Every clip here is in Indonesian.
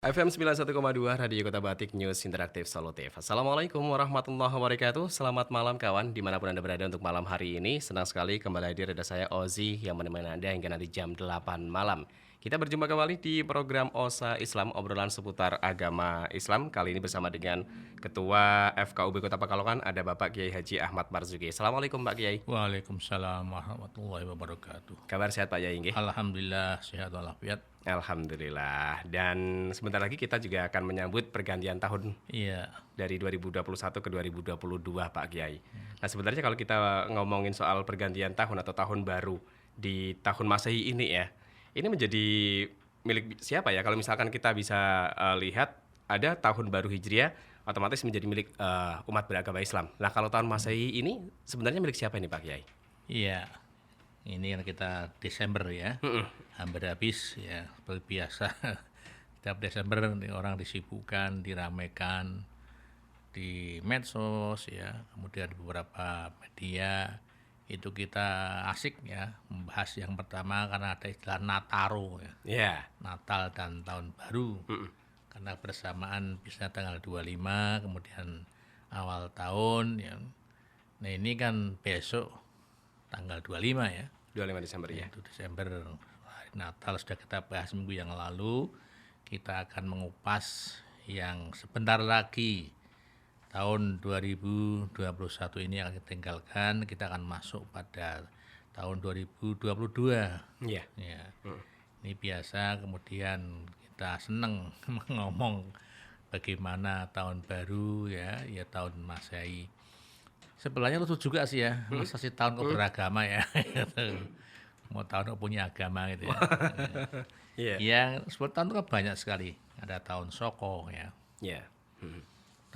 FM 91,2 Radio Kota Batik News Interaktif Solutif. Assalamualaikum warahmatullahi wabarakatuh. Selamat malam kawan, dimanapun Anda berada untuk malam hari ini. Senang sekali kembali hadir ada saya Ozi yang menemani Anda hingga nanti jam 8 malam. Kita berjumpa kembali di program Osa Islam, obrolan seputar agama Islam. Kali ini bersama dengan Ketua FKUB Kota Pekalongan, ada Bapak Kiai Haji Ahmad Marzuki. Assalamualaikum Pak Kiai. Waalaikumsalam warahmatullahi wabarakatuh. Kabar sehat Pak Kiai nggih? Alhamdulillah sehat walafiat. Alhamdulillah. Dan sebentar lagi kita juga akan menyambut pergantian tahun Iya. dari 2021 ke 2022 Pak Kiai. Nah sebenarnya kalau kita ngomongin soal pergantian tahun atau tahun baru di tahun Masehi ini ya, ini menjadi milik siapa ya? Kalau misalkan kita bisa lihat ada tahun baru Hijriah, otomatis menjadi milik umat beragama Islam. Nah kalau tahun Masehi ini sebenarnya milik siapa ini Pak Kiai? Iya. Ini kan kita Desember ya. Hampir habis ya seperti biasa. Setiap Desember orang disibukkan, diramaikan di medsos ya, kemudian di beberapa media itu kita asik ya membahas yang pertama karena ada istilah Nataro ya. Iya. Natal dan Tahun Baru. Karena bersamaan bisa tanggal 25 kemudian awal tahun ya. Nah ini kan besok tanggal 25 ya. 25 Desember ya. Itu Desember hari Natal sudah kita bahas minggu yang lalu. Kita akan mengupas yang sebentar lagi tahun 2021 ini akan kita tinggalkan. Kita akan masuk pada tahun 2022. Iya. Ya. Ini biasa kemudian kita seneng ngomong bagaimana tahun baru ya tahun Masehi. Sebenarnya lucu juga sih ya, masa sih tahun kok beragama ya, mau tahun kok punya agama gitu ya. Iya. Yang 10 tahun itu kan banyak sekali, ada tahun Soko ya, Iya.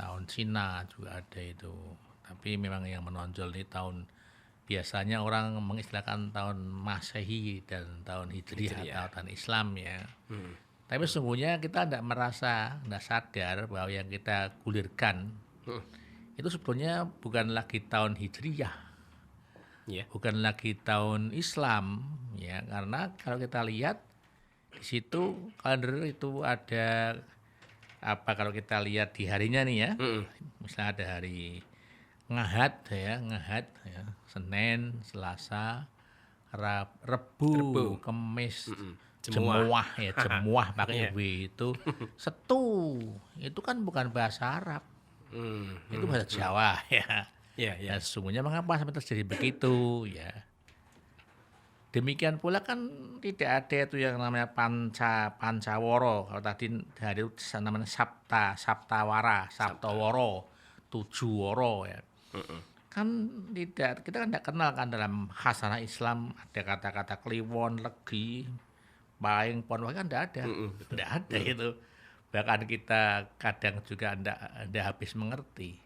tahun Cina juga ada itu. Tapi memang yang menonjol ini tahun, biasanya orang mengistilahkan tahun Masehi dan tahun Hijriah atau tahun Islam ya. Tapi sesungguhnya kita tidak merasa, tidak sadar bahwa yang kita gulirkan itu sebetulnya bukan lagi tahun Hijriyah, Iya. bukan lagi tahun Islam ya, karena kalau kita lihat di situ kalender itu ada apa, kalau kita lihat di harinya nih ya, misalnya ada hari Ngahad ya, Senin, Selasa, Rebu, Kemis, Jemuah pakai W itu, Setu itu kan bukan bahasa Arab. Itu bahasa Jawa ya. Iya, iya. Ya sesungguhnya mengapa sampai terjadi begitu ya. Demikian pula kan tidak ada itu yang namanya Pancaworo. Kalau tadi hari itu namanya Saptawara, Saptaworo, 7 woro ya. Kan tidak, kita kan tidak kenal kan dalam khasanah Islam ada kata-kata kliwon, legi, paing, pon, kan tidak ada. Tidak ada itu. Bahkan kita kadang juga tidak habis mengerti.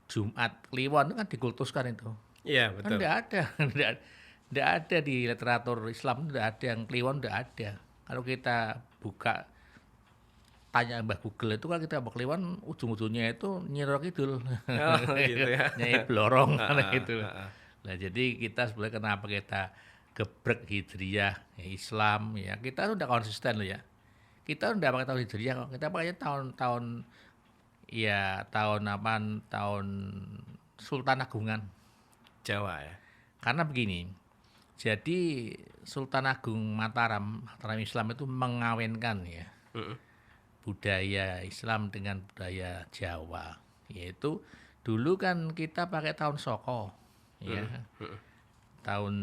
Jumat Kliwon itu kan dikultuskan itu. Iya, betul. Kan tidak ada. Tidak ada di literatur Islam, tidak ada yang Kliwon, tidak ada. Kalau kita buka, tanya Mbah Google itu kan kita Mbah Kliwon ujung-ujungnya itu Nyi Roro Kidul. Gitu ya. Nyai Blorong gitu. Nah jadi kita sebenarnya kenapa kita gebrek Hijriyah ya, Islam ya, kita sudah konsisten loh ya. Kita udah pakai tahun Hijriah kok. Kita pakainya tahun tahun Sultan Agungan Jawa ya. Karena begini. Jadi Sultan Agung Mataram Islam itu mengawinkan ya budaya Islam dengan budaya Jawa. Yaitu dulu kan kita pakai tahun Soko ya. Tahun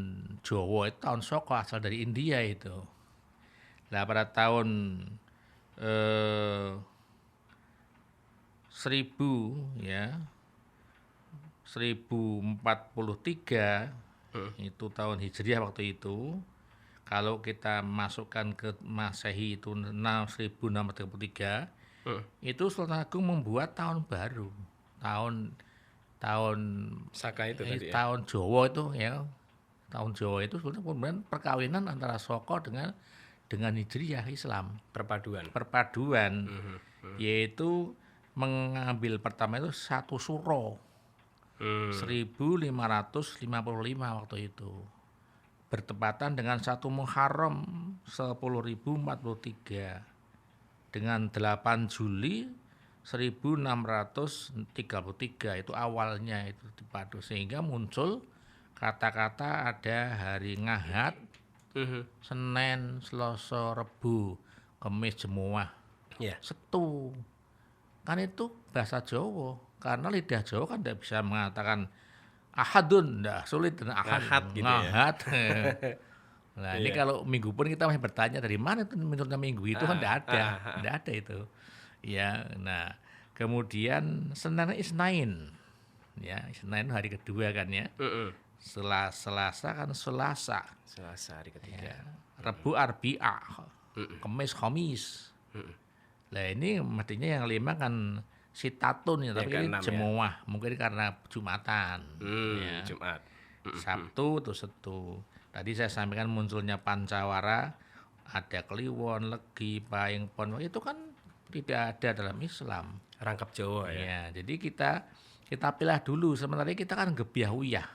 Jawa itu tahun Soko asal dari India itu. Nah pada tahun 1043 itu tahun Hijriah waktu itu. Kalau kita masukkan ke Masehi itu 1633, itu Sultan Agung membuat tahun baru, tahun Saka itu tadi ya. tahun Jawa itu ya. Tahun Jawa itu sebetulnya kemudian perkawinan antara Soko dengan Hijriah Islam. Perpaduan. Yaitu mengambil pertama itu 1 Suro. 1555 waktu itu. Bertepatan dengan 1 Muharram 10.043. dengan 8 Juli 1633 itu awalnya itu dipadu sehingga muncul kata-kata ada hari Ngahad, Senin, Selasa, Rebu, Kamis, Jumat, Ya. Setu. Kan itu bahasa Jawa. Karena lidah Jawa kan tidak bisa mengatakan ahadun, enggak sulit dan Ahad gitu ya. Ngahad. Nah, ini kalau minggu pun kita masih bertanya dari mana itu munculnya minggu itu kan enggak ada itu. Ya, nah, kemudian Senin Isnain. Ya, Isnain hari kedua kan ya. Selasa kan Selasa. Selasa hari ketiga. Ya. Rebu Arbi'ah. Kamis Khamis. Nah, ini mestinya yang 5 kan Sitatun ya, tapi ini keenam ya. Jemuah. Mungkin karena Jumatan. Ya. Jumat. Sabtu itu Setu. Tadi saya sampaikan munculnya Pancawara, ada Kliwon, Legi, Pahing, Pon. Itu kan tidak ada dalam Islam. Rangkap Jawa ya. Ya, jadi kita pilih dulu. Sementara kita kan gebiah uyah.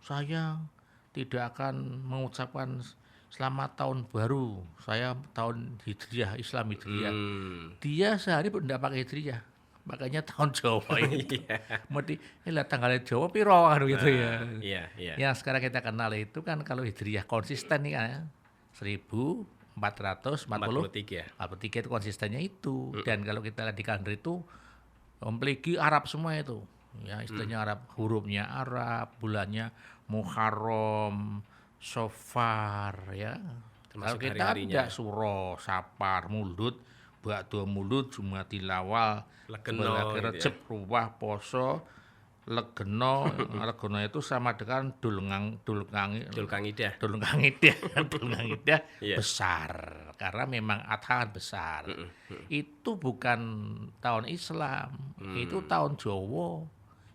Saya tidak akan mengucapkan selamat tahun baru. Saya tahun Hijriah, Islam Hijriah. Dia sehari pun tidak pakai Hijriah. Makanya tahun Jawa itu. Mesti ini tanggalnya Jawa piro kan gitu ya. Iya, iya. Yang sekarang kita kenal itu kan kalau Hijriah konsisten nih kan ya. 1443 itu konsistennya itu. Dan kalau kita lihat di kalender itu memiliki Arab semua itu. Ya, istilahnya Arab, hurufnya Arab, bulannya Muharram, Sofar ya. Kalau Termasuk kita hari-harinya. tidak Suro, Sapar, Mulut, Ba'do Mulut, Jumatilawal, Legeno gitu ya. Recep, Ruwah, Poso, Legeno. Legeno itu sama dengan Dulkangidah. Dulkangidah Iya. besar karena memang adha besar. Itu bukan tahun Islam, itu tahun Jawa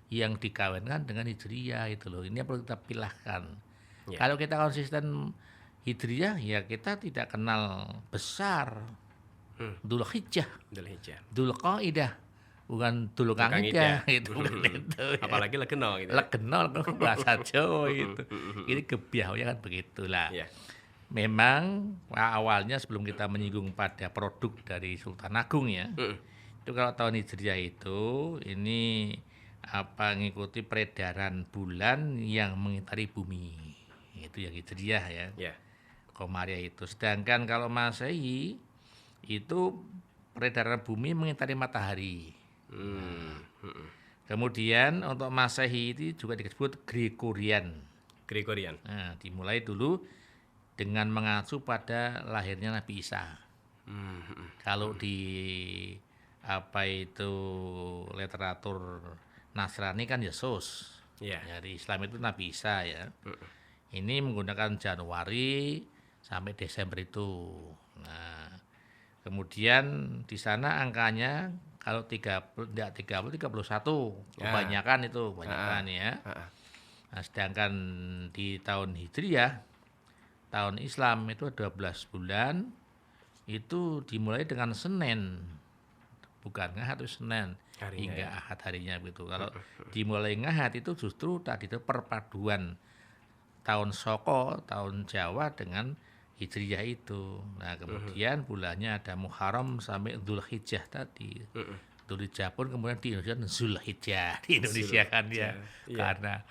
yang dikawinkan dengan Hijriah itu loh. Ini yang perlu kita pilahkan. Ya. Kalau kita konsisten Hijriah ya kita tidak kenal besar. Dzulhijjah, Dzulhijjah. Dzulqaidah, bukan Dzulqaidah itu. Apalagi Legeno gitu. Legeno bahasa Jawa itu. Ini gebiahnya kan begitulah. Ya. Memang awalnya sebelum kita menyinggung pada produk dari Sultan Agung ya. Itu kalau tahun Hijriah itu ini ngikuti peredaran bulan yang mengitari bumi. Itu yang Hijriah ya. Ya. Komaria itu. Sedangkan kalau Masehi itu peredaran bumi mengitari matahari. Kemudian untuk Masehi itu juga disebut Gregorian. Nah, dimulai dulu dengan mengacu pada lahirnya Nabi Isa. Kalau di literatur Nasrani kan Yesus. Ya. Ya, di Islam itu Nabi Isa ya. Ini menggunakan Januari sampai Desember itu. Nah, kemudian di sana angkanya kalau 31 kebanyakan itu ya. Nah, sedangkan di tahun Hijriah, tahun Islam itu 12 bulan itu dimulai dengan Senin. Bukan Ngahad itu Senin Harinya hingga ya. Ahad harinya begitu. Kalau dimulai Ngahad itu justru tadi itu perpaduan tahun Soko, tahun Jawa dengan Hijriah itu. Nah, kemudian bulannya ada Muharram sampai Dzulhijjah tadi. Dzulhijjah pun kemudian di Indonesia Zulhijjah di Indonesia kan ya. Iya. Karena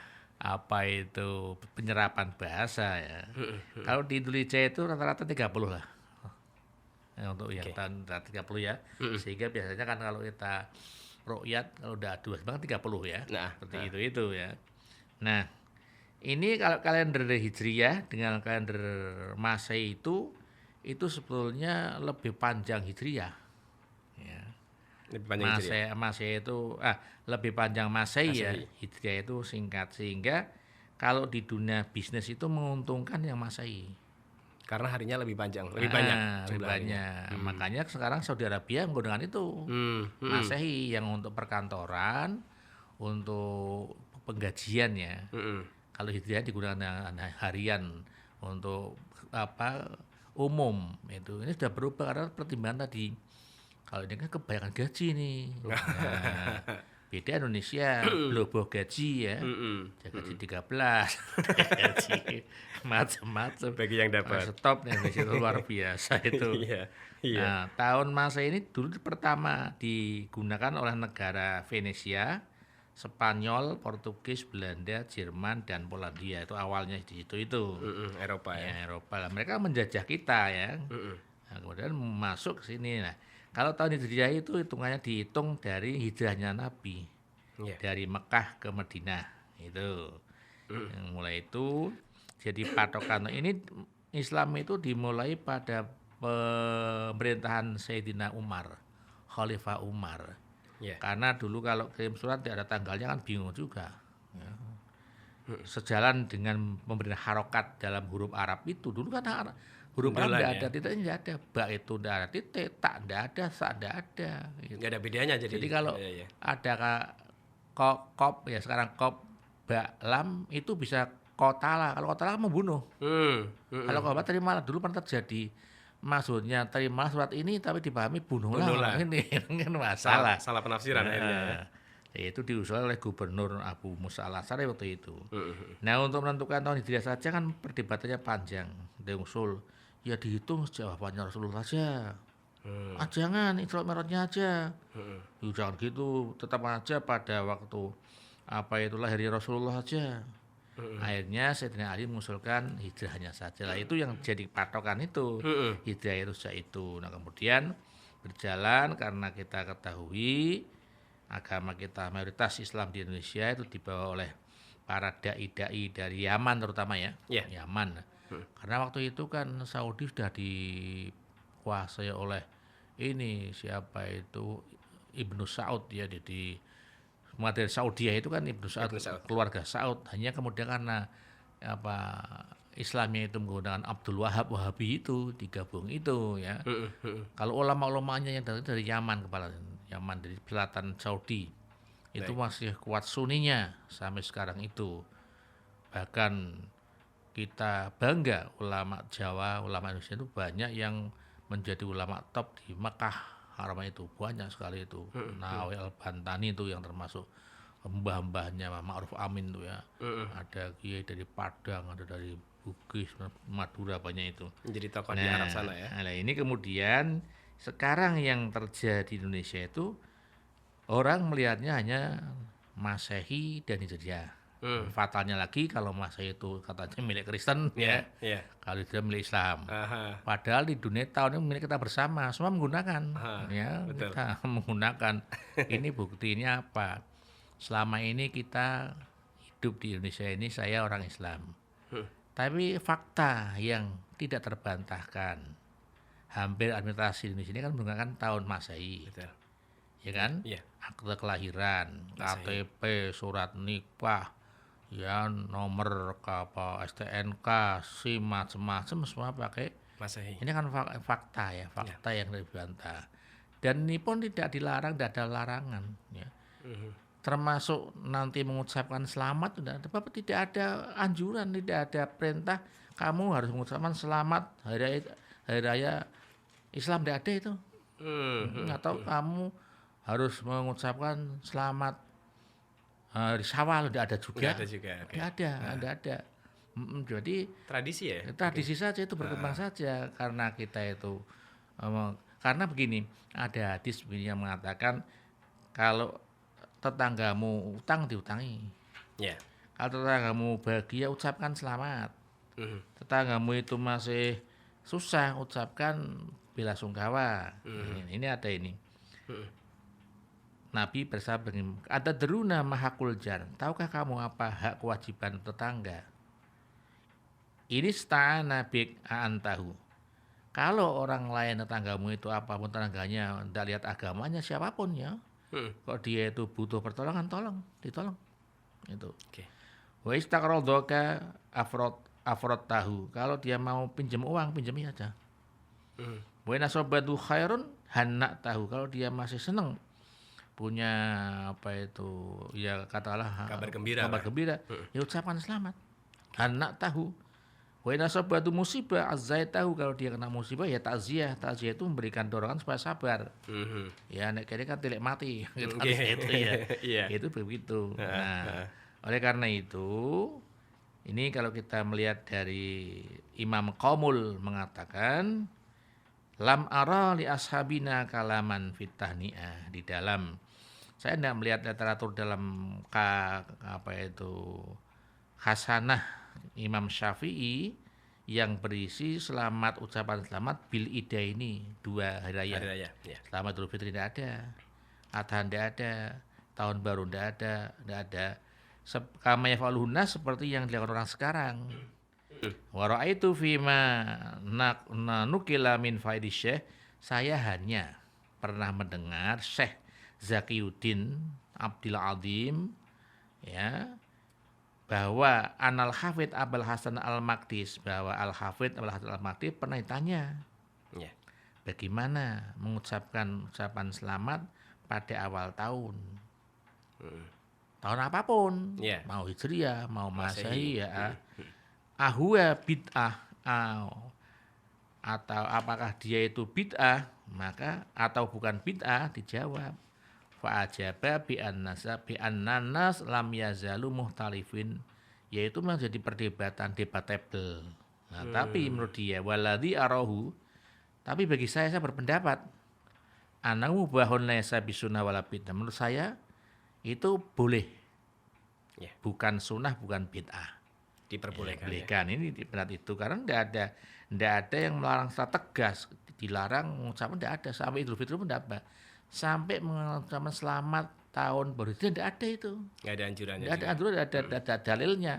penyerapan bahasa ya. Kalau di Dzulhijjah itu rata-rata 30 lah. Ya, untuk yang tahun 30 ya. Sehingga biasanya kan kalau kita ruqyat kalau udah 2 bang 30 ya. Nah, Seperti itu ya. Nah, ini kalau kalender Hijriah dengan kalender Masehi itu sebetulnya lebih panjang Hijriah. Ya. Lebih panjang Hijriah. Masehi itu lebih panjang Masehi ya. Hijriah itu singkat sehingga kalau di dunia bisnis itu menguntungkan yang Masehi. Karena harinya lebih panjang, lebih banyak. Lebih banyak. Makanya sekarang Saudi Arabia menggunakan itu Masehi yang untuk perkantoran, untuk penggajian ya. Kalau Hijriah digunakan harian untuk umum itu. Ini sudah berubah karena pertimbangan tadi. Kalau ini kan kebanyakan gaji nih. Nah, Beda Indonesia, bloboh gaji ya. Gaji 13, gaji macam-macam. Bagi yang dapat. Stop nih Indonesia itu luar biasa itu. Iya, iya. Nah, tahun Masehi ini dulu pertama digunakan oleh negara Venesia, Spanyol, Portugis, Belanda, Jerman, dan Polandia. Itu awalnya di situ itu. Eropa ya. Ya, Eropa lah. Mereka menjajah kita ya. Nah, kemudian masuk ke sini. Nah, kalau tahun Hijriah itu hitungannya dihitung dari hijrahnya Nabi. Iya. Dari Mekah ke Madinah. Itu. Yang mulai itu jadi patokan. Ini Islam itu dimulai pada pemerintahan Sayyidina Umar, Khalifah Umar. Iya. Karena dulu kalau kirim surat tidak ada tanggalnya kan bingung juga. Ya. Sejalan dengan pemberian harokat dalam huruf Arab itu dulu kan huruf Arab Pendulan tidak ya. ada titiknya, tidak ada, ba itu tidak ada titik, tak tidak ada, sa tidak ada. Gitu. Nggak ada bedanya jadi. Jadi kalau Iya. ada kop ya sekarang kop ba lam itu bisa kotala. Kalau kotala kan membunuh. Kalau kota terimalah dulu pernah terjadi. Maksudnya terimalah surat ini tapi dipahami bunuhlah. Ini kan masalah. Salah penafsiran akhirnya. Ya. Itu diusul oleh Gubernur Abu Musa al-Asy'ari waktu itu. Nah, untuk menentukan tahun Hijriah saja kan perdebatannya panjang. Diusul ya dihitung jawabannya Rasulullah saja. Jangan Isra Mi'rajnya aja. Jangan gitu, tetap aja pada waktu lahirnya Rasulullah saja. Akhirnya Sayyidina Ali mengusulkan hijrahnya saja lah, itu yang jadi patokan itu. Hijrah itu sejak itu. Nah, kemudian berjalan karena kita ketahui agama kita mayoritas Islam di Indonesia itu dibawa oleh para dai-dai dari Yaman terutama ya. Yaman. Karena waktu itu kan Saudi sudah dikuasai oleh ini siapa itu Ibnu Saud ya, jadi dari Saudi itu kan Ibnu Saud, keluarga Saud. Hanya kemudian karena Islamnya itu menggunakan Abdul Wahab Wahabi itu digabung itu ya. Kalau ulama-ulamanya yang dari Yaman, kepala Yaman dari selatan Saudi itu masih kuat Sunninya sampai sekarang itu. Bahkan kita bangga ulama Jawa, ulama Indonesia itu banyak yang menjadi ulama top di Mekah Haram itu, banyak sekali itu. Nawawi Al-Bantani itu yang termasuk mbah-mbahnya Ma'ruf Amin tuh ya. Ada kiai dari Padang, ada dari Bugis, Madura, banyak itu. Jadi tokoh di Arab sana ya. Nah, ini kemudian sekarang yang terjadi di Indonesia itu orang melihatnya hanya Masehi dan Hijriah. Fatalnya lagi kalau Masehi itu katanya milik Kristen ya. Kalau Hijriah milik Islam. Padahal di dunia tahun ini milik kita bersama, semua menggunakan ya. Betul. Kita menggunakan. Ini buktinya apa? Selama ini kita hidup di Indonesia ini, saya orang Islam. Tapi fakta yang tidak terbantahkan, hampir administrasi Indonesia ini kan menggunakan tahun Masehi. Betul. Ya kan? Akte kelahiran, KTP, surat nikah, ya nomor STNK, SIM, macam-macam semua pakai Masehi. Ini kan fakta ya, fakta yang dibantah. Dan ini pun tidak dilarang, tidak ada larangan ya. Termasuk nanti mengucapkan selamat, tidak ada anjuran, tidak ada perintah kamu harus mengucapkan selamat hari raya Islam, tidak ada itu. Atau kamu harus mengucapkan selamat hari Syawal, tidak ada juga. Tidak ada. Jadi tradisi ya. Tradisi saja itu, berkembang saja karena kita itu karena begini, ada hadis yang mengatakan kalau tetanggamu utang diutangi. Kalau tetanggamu bahagia ucapkan selamat. Tetanggamu itu masih susah ucapkan bela sungkawa. Ini ada ini. Nabi bersabda, ada deruna mahakul jar. Tahukah kamu apa hak kewajiban tetangga? Ini sta'ana bik antahu. Kalau orang lain tetanggamu itu apapun tetangganya, tidak lihat agamanya siapapun ya. Kalau dia itu butuh pertolongan, ditolong. Itu. Wa istaqradaka afrod tahu. Kalau dia mau pinjam uang, pinjami aja. Wa nasobadu khairun hanak tahu. Kalau dia masih senang punya ya katakanlah kabar gembira, ya ucapkan selamat. Hanak tahu. Wa in asabatu musibah azzaitahu, kalau dia kena musibah ya takziah. Takziah itu memberikan dorongan supaya sabar. Ya nek kene kan tilik mati gitu itu ya. Iya. Itu begitu. Heeh, Nah, heeh. oleh karena itu ini kalau kita melihat dari Imam Qaumul mengatakan lam ara li ashabina kalaman fit tahniah, di dalam saya tidak melihat literatur dalam apa itu Hasanah Imam Syafi'i yang berisi selamat, ucapan selamat bil ida ini, 2 hari raya. Hari raya. Ya. Selamat Idul Fitri tidak ada, Adhan tidak ada, tahun baru tidak ada. Kama yaf'aluhunna, seperti yang dilakukan orang sekarang. Wa ra'aitu fima nukila min faidi syekh, saya hanya pernah mendengar Syekh Zakiyuddin Abdul Azim ya, bahwa Anal Hafidh Abul Hasan Al-Maqdis, bahwa Al-Hafidh Abul Hasan Al-Maqdis pernah ditanya Ya. bagaimana mengucapkan ucapan selamat pada awal tahun. Tahun apapun, Ya. mau Hijriah, mau Masehi. Masehi ya. Ahwa bid'ah, atau apakah dia itu bid'ah, maka atau bukan bid'ah, dijawab fa'ajaba bi annanas lam yazalu muhtalifin, yaitu menjadi perdebatan, debatable. Nah, tapi menurut dia waladhi arahu, tapi bagi saya berpendapat anahu bahun laisa bisunnah wala bid'ah, menurut saya itu boleh, Ya. bukan sunnah bukan bid'ah, Diperbolehkan. Ya. bolehkan. Ini berat itu karena tidak ada yang melarang secara tegas, dilarang mengucapkan, tidak ada. Sampai Idul Fitri pun tidak ada, sampai mengucapkan selamat tahun baru itu tidak ada itu. Nggak ada anjurannya. Tidak ada juga. aturan, ada dalilnya.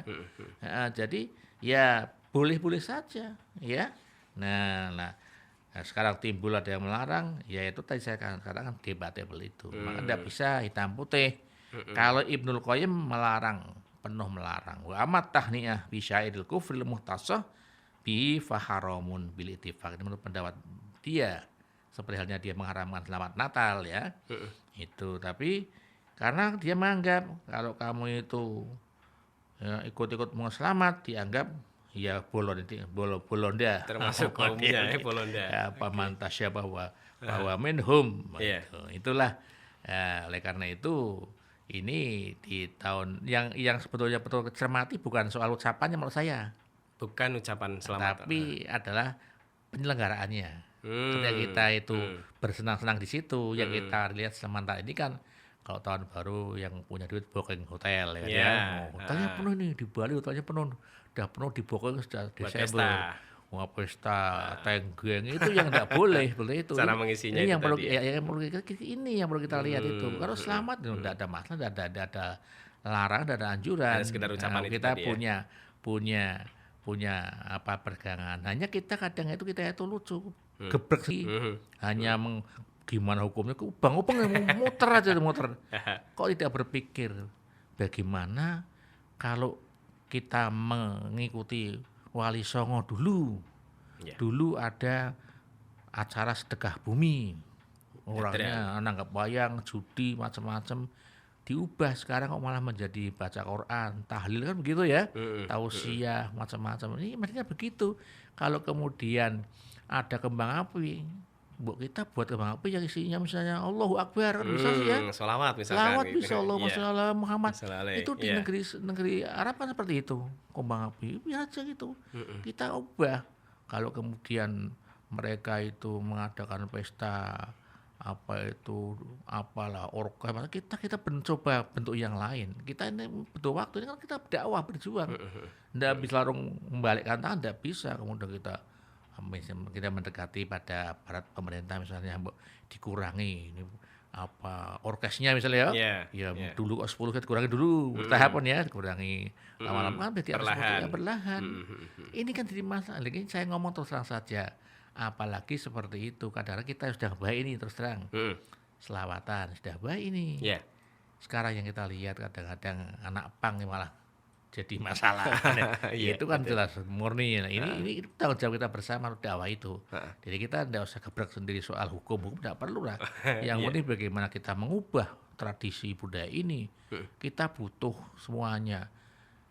Jadi ya boleh-boleh saja, ya. Nah, sekarang timbul ada yang melarang, yaitu tadi saya katakan debatable itu. Maka tidak bisa hitam putih. Kalau Ibnul Qayyim melarang, penuh melarang. Wa amat tahniah bi syairil kufril muhtasah bi faharamun bil ittifaq. Ini menurut pendapat dia. Seperti halnya dia mengharamkan selamat Natal ya. Itu, tapi karena dia menganggap kalau kamu itu ya, ikut-ikut mau selamat, dianggap ya bolonda. Termasuk kaumnya ya, Polonda. Ya, pamantasya bahwa minhum. Iya. Itulah. Oleh karena itu ini di tahun yang sebetulnya betul cermati bukan soal ucapannya menurut saya, Bukan ucapan selamat. tapi adalah penyelenggaraannya. Ketika kita itu bersenang-senang di situ, yang kita lihat sementara ini kan kalau tahun baru yang punya duit booking hotel ya, Iya. hotelnya penuh nih di Bali, hotelnya penuh, udah penuh di booking sejak Buat Desember. pesta. Wah, pesta, tenggeng itu yang tidak boleh, itu. Cara mengisinya ini itu yang perlu tadi ya. yang perlu ini yang perlu kita lihat itu. Kalau selamat tidak ada masalah, tidak ada larang, tidak ada anjuran. Ada sekedar ucapan itu kita tadi ya. punya apa pegangan. Hanya kita kadang itu lucu, gebrek sih. Hanya gimana hukumnya, ubang-ubang muter aja muter. Kok tidak berpikir bagaimana kalau kita mengikuti Wali Songo dulu. Ya. Dulu ada acara sedekah bumi. Orangnya nanggap wayang, judi, macam-macam. Diubah sekarang kok malah menjadi baca Quran, tahlil kan begitu ya. Tausiah, macam-macam. Ini maksudnya begitu. Kalau kemudian ada kembang api, kita buat kembang api yang isinya misalnya Allahu Akbar, kan bisa sih ya. Sholawat misalkan. Selawat gitu bisa kan. Allahumma Iya. sholli ala Muhammad. Sholli, Itu di iya. negeri Arab kan seperti itu. Kembang api biar aja gitu. Kita ubah. Kalau kemudian mereka itu mengadakan pesta apalah orkes, kita mencoba bentuk yang lain. Kita ini butuh waktu, ini kan kita dakwah berjuang. Tidak bisa langsung membalikkan tangan, tidak bisa. Kemudian kita mendekati pada aparat pemerintah misalnya dikurangi ini orkesnya misalnya dulu 10 kita kurangi dulu bertahapan ya, dikurangi lama-lama kan berarti perlahan. Ini kan jadi masalah. Lagi saya ngomong terus terang saja, apalagi seperti itu kadang-kadang kita sudah baik ini terus terang selawatan sudah baik ini. Sekarang yang kita lihat kadang-kadang anak pang malah jadi masalah. Itu kan jelas murni. Nah, ini tanggung jawab kita bersama dakwah itu. Jadi kita tidak usah gebrak sendiri soal hukum tidak perlu lah. Yang penting bagaimana kita mengubah tradisi budaya ini. Kita butuh semuanya.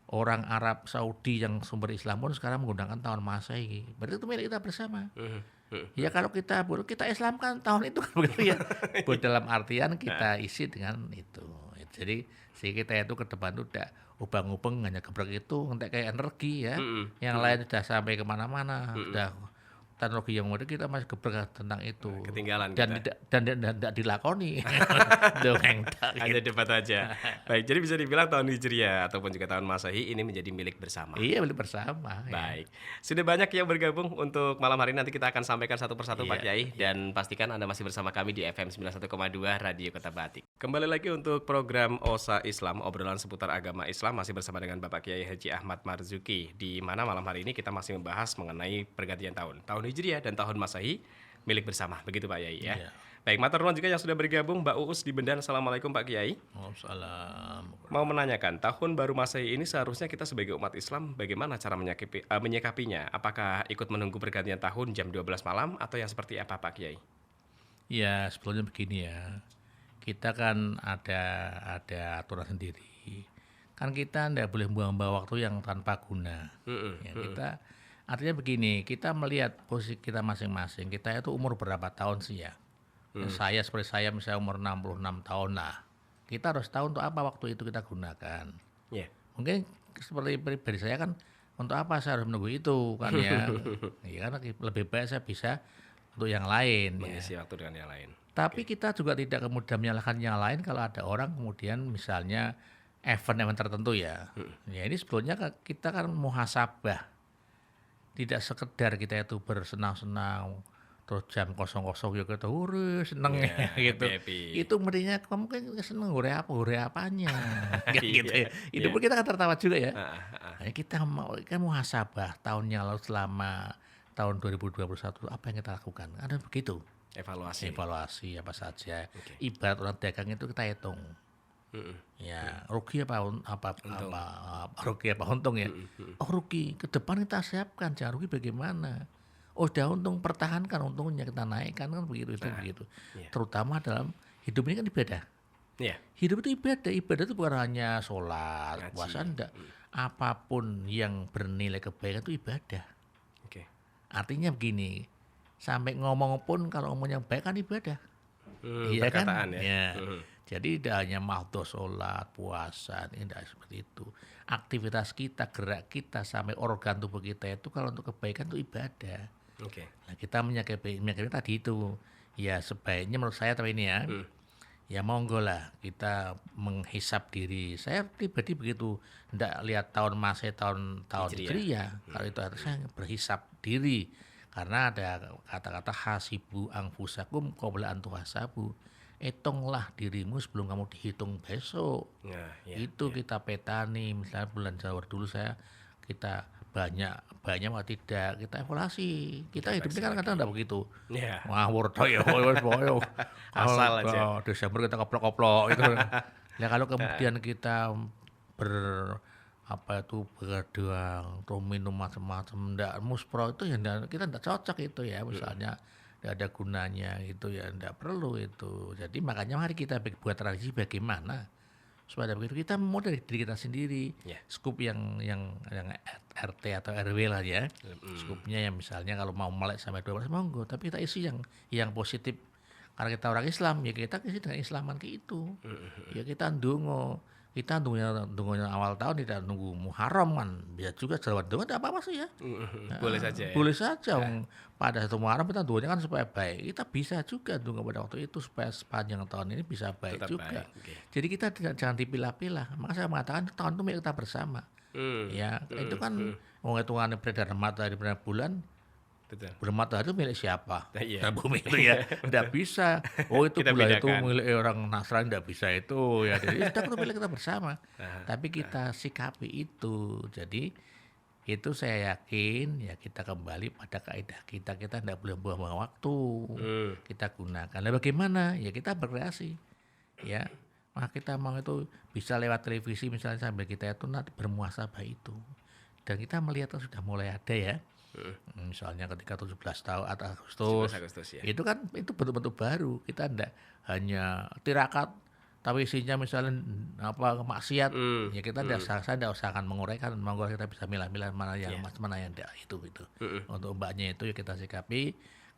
orang Arab Saudi yang sumber Islam pun sekarang menggunakan tahun Masehi. Berarti itu milik kita bersama. Ya kalau kita Islamkan tahun itu kan begitu ya. Buat dalam artian kita isi dengan itu. Jadi si kita itu ke depan itu udah ubang-ubang hanya gebrek itu entek kayak energi ya. Yang lain sudah sampai kemana-mana, sudah teknologi yang modern, kita masih gebrek tentang itu. Ketinggalan dan kita. tidak dilakoni. Dongeng tak Hanya gitu. debat aja. Baik, jadi bisa dibilang tahun Hijriah ataupun juga tahun Masehi ini menjadi milik bersama. Iya, milik bersama. Ya. Baik, sudah banyak yang bergabung untuk malam hari ini. Nanti kita akan sampaikan satu persatu Pak Iya, Kiai, dan pastikan Anda masih bersama kami di FM 91,2 Radio Kota Batik. Kembali lagi untuk program Osa Islam, obrolan seputar agama Islam, masih bersama dengan Bapak Kiai Haji Ahmad Marzuki, di mana malam hari ini kita masih membahas mengenai pergantian tahun Hijriah dan tahun Masehi milik bersama, begitu Pak Kiai ya. Iya. Baik, matur nuwun juga yang sudah bergabung, Mbak Uus di Bendan. Assalamualaikum Pak Kiai. Waalaikumsalam. Mau menanyakan, tahun baru Masehi ini seharusnya kita sebagai umat Islam bagaimana cara menyikapinya? Apakah ikut menunggu pergantian tahun jam 12 malam atau yang seperti apa Pak Kiai? Ya, sebetulnya begini ya. Kita kan ada aturan sendiri. Kan kita tidak boleh buang-buang waktu yang tanpa guna. Ya, kita artinya begini, kita melihat posisi kita masing-masing. Kita itu umur berapa tahun sih ya? Saya seperti saya misalnya umur 66 tahun lah. Kita harus tahu untuk apa waktu itu kita gunakan. Ya. Mungkin seperti pribadi saya kan, untuk apa saya harus menunggu itu kan ya. Ya karena lebih baik saya bisa untuk yang lain. Ya. Mengisi waktu dengan yang lain. Tapi kita juga tidak kemudian menyalahkan yang lain kalau ada orang kemudian misalnya event-event tertentu ya. Ya ini sebetulnya kita kan muhasabah. Tidak sekedar kita itu bersenang-senang terus jam kosong-kosong ya kita seneng Iya, gitu. happy-happy. Itu mestinya kamu kan seneng hore apanya gitu ya. Itu Iya. pun kita kan tertawa juga ya. Ah, ah, ah. Nah, kita mau kan muhasabah tahun yang lalu selama tahun 2021 apa yang kita lakukan. Ada begitu. Evaluasi apa saja. Oke. Ibarat orang dagang itu kita hitung. Ya, rugi apa rugi apa untung ya? Oh, rugi. Ke depan kita siapkan, jangan rugi bagaimana? Oh, udah untung, pertahankan untungnya, kita naikkan kan begitu itu begitu. iya. Terutama dalam hidup ini kan ibadah. Iya. Hidup itu ibadah itu bukan hanya sholat, Ngaji. puasa enggak. Apapun yang bernilai kebaikan itu ibadah. Oke. Artinya begini, sampai ngomong pun kalau ngomong yang baik kan ibadah. Iya kan? Perkataan ya. Ya. Jadi tidak hanya mahdoh sholat, puasa, tidak seperti itu. Aktivitas kita, gerak kita, sampai organ tubuh kita itu kalau untuk kebaikan itu ibadah. Oke. Nah, kita menyikapi tadi itu. Ya sebaiknya menurut saya tapi ini ya. Ya monggo lah kita menghisap diri. Saya pribadi begitu, tidak lihat tahun Masehi, tahun Hijriah. Kalau itu harus saya berhisap diri. Karena ada kata-kata hasibu anfusakum qabla an tuhasabu. Hitunglah dirimu sebelum kamu dihitung besok. Nah, ya. Itu kita petani, misalnya bulan Januari dulu kita banyak atau tidak, kita evaluasi. Kita hidup ini kan kadang tidak begitu. Ya. Ngawur toh ya, boyo. Asal aja. Desember kita koplok-koplok itu. Nah kalau kemudian kita begadang, terus minum macam-macam, ndak muspro itu ya kita ndak cocok itu ya, misalnya ndak ada gunanya itu ya, ndak perlu itu. Jadi makanya mari kita buat tradisi bagaimana supaya begitu kita mau dari diri kita sendiri. Ya. Skup yang RT atau RW lah ya. Skupnya yang misalnya kalau mau melek sampai 12 monggo, tapi kita isi yang positif. Karena kita orang Islam ya kita isi dengan Islaman itu. Ya kita nunggunya awal tahun, tidak nunggu Muharram kan. Bisa juga selawat doa tidak apa-apa sih ya. Boleh saja ya. Boleh saja. Pada satu Muharram kita doanya kan supaya baik. Kita bisa juga nunggu pada waktu itu supaya sepanjang tahun ini bisa baik Tetap juga. baik, oke. Jadi kita jangan dipilah-pilah. Maka saya mengatakan tahun itu milik kita bersama. Ya, itu kan hitungan peredaran matahari peredaran bulan. Betul. Bulan matahari itu milik siapa? Iya. Nah, bumi itu ya. Tidak bisa. Oh itu Kita bulan itu bedakan. milik orang Nasrani, tidak bisa itu. Ya, jadi itu milik kita bersama. Tapi kita sikapi itu. Jadi itu saya yakin ya kita kembali pada kaidah kita tidak boleh buang-buang waktu. Kita gunakan. Nah bagaimana? Ya kita berkreasi. Ya. Maka kita mau itu bisa lewat televisi misalnya sambil kita itu nanti bermuhasabah itu. Dan kita melihat sudah mulai ada ya. Misalnya ketika 17 tahun atau 17 Agustus ya. itu kan itu bentuk-bentuk baru. Kita tidak hanya tirakat tapi isinya misalnya maksiat, Hmm, ya kita tidak hmm, usah, saya tidak usah akan menguraikan, monggo kita bisa milah-milah mana yang iya, mana yang tidak itu. hmm, Untuk mbaknya itu ya kita sikapi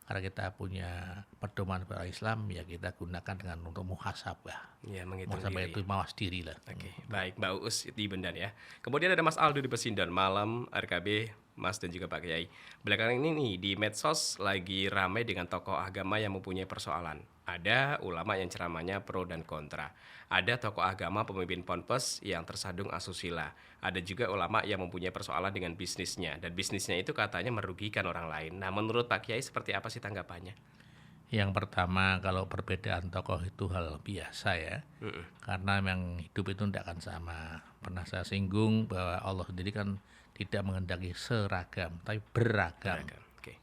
karena kita punya pedoman Islam ya kita gunakan dengan untuk muhasabah. iya menghitung Muhasabah diri. itu mawas diri lah. Oke, baik Mbak Uus di Bendan ya. Kemudian ada Mas Aldo di Pesindan, malam RKB, Mas dan juga Pak Kiai. Belakangan ini nih di medsos lagi ramai dengan tokoh agama yang mempunyai persoalan. Ada ulama yang ceramahnya pro dan kontra. Ada tokoh agama pemimpin ponpes yang tersandung asusila. Ada juga ulama yang mempunyai persoalan dengan bisnisnya. Dan bisnisnya itu katanya merugikan orang lain. Nah menurut Pak Kiai seperti apa sih tanggapannya? Yang pertama kalau perbedaan tokoh itu hal biasa ya. Mm-mm. Karena memang hidup itu tidak akan sama. Pernah saya singgung bahwa Allah sendiri kan tidak menghendaki seragam, tapi beragam. Beragam. Oke.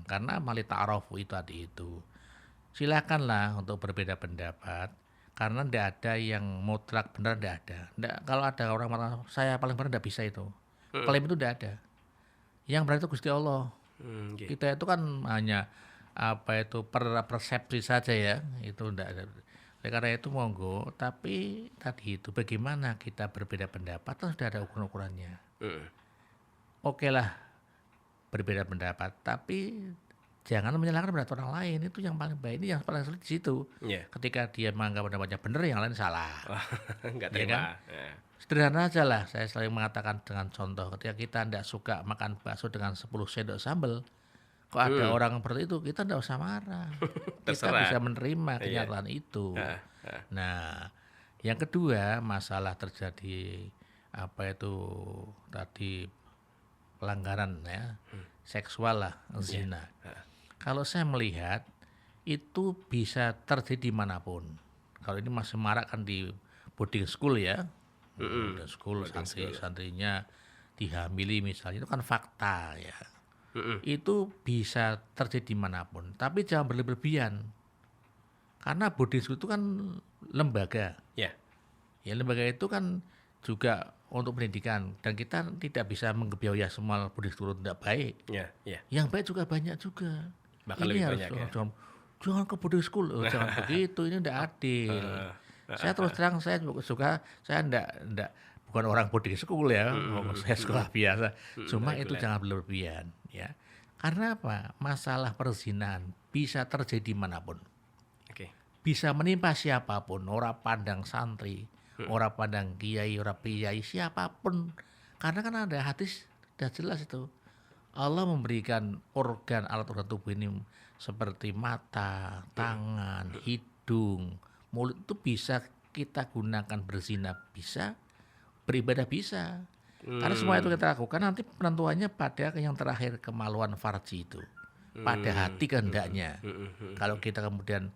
Karena mali ta'arofu itu tadi itu. Silakanlah untuk berbeda pendapat. Karena tidak ada yang mutlak benar, tidak ada. Kalau ada orang mengatakan saya paling benar tidak bisa itu. Klaim itu tidak ada. Yang benar itu Gusti Allah. Oke. Kita itu kan hanya persepsi saja ya, itu enggak ada. Oleh karena itu monggo, tapi tadi itu bagaimana kita berbeda pendapat kan sudah ada ukuran-ukurannya. Mm-mm. Oke lah berbeda pendapat, tapi jangan menyalahkan pendapat orang lain, itu yang paling baik, ini yang paling sulit di situ. Iya. Ketika dia menganggap pendapatnya benar, yang lain salah. Wah, nggak Iya kan? terima. Ya. Sederhana aja lah, saya selalu mengatakan dengan contoh, ketika kita tidak suka makan bakso dengan 10 sendok sambal, kok ada orang seperti itu, kita tidak usah marah. Kita Terserah. bisa menerima Iya. kenyataan itu. Ah, ah. Nah, yang kedua masalah terjadi tadi pelanggaran ya, seksual lah, zina. Kalau saya melihat itu bisa terjadi dimanapun. Kalau ini masih marak kan di boarding school ya, boarding school santri-santrinya dihamili misalnya, itu kan fakta ya. Itu bisa terjadi dimanapun, tapi jangan berlebihan. Karena boarding school itu kan lembaga. Ya. Ya lembaga itu kan juga untuk pendidikan dan kita tidak bisa menggebiaya semua boarding school tidak baik. Ya, ya. Yang baik juga banyak juga. Bahkan Ini lebih harus banyak ya. jangan ke boarding school, jangan begitu, ini tidak adil. Saya terus terang saya suka, saya enggak bukan orang boarding school ya, saya sekolah biasa. Cuma itu reguler. jangan berlebihan ya. Karena apa? Masalah perzinahan bisa terjadi manapun. Oke. Bisa menimpa siapapun, orang pandang santri, orang pandang kiai, orang priai, siapapun. Karena kan ada hadis sudah jelas itu. Allah memberikan alat organ tubuh ini seperti mata, tangan, hidung, mulut itu bisa kita gunakan berzina, bisa beribadah bisa. Karena semua itu kita lakukan nanti penentuannya pada yang terakhir kemaluan farji itu. Pada hati kehendaknya. Kalau kita kemudian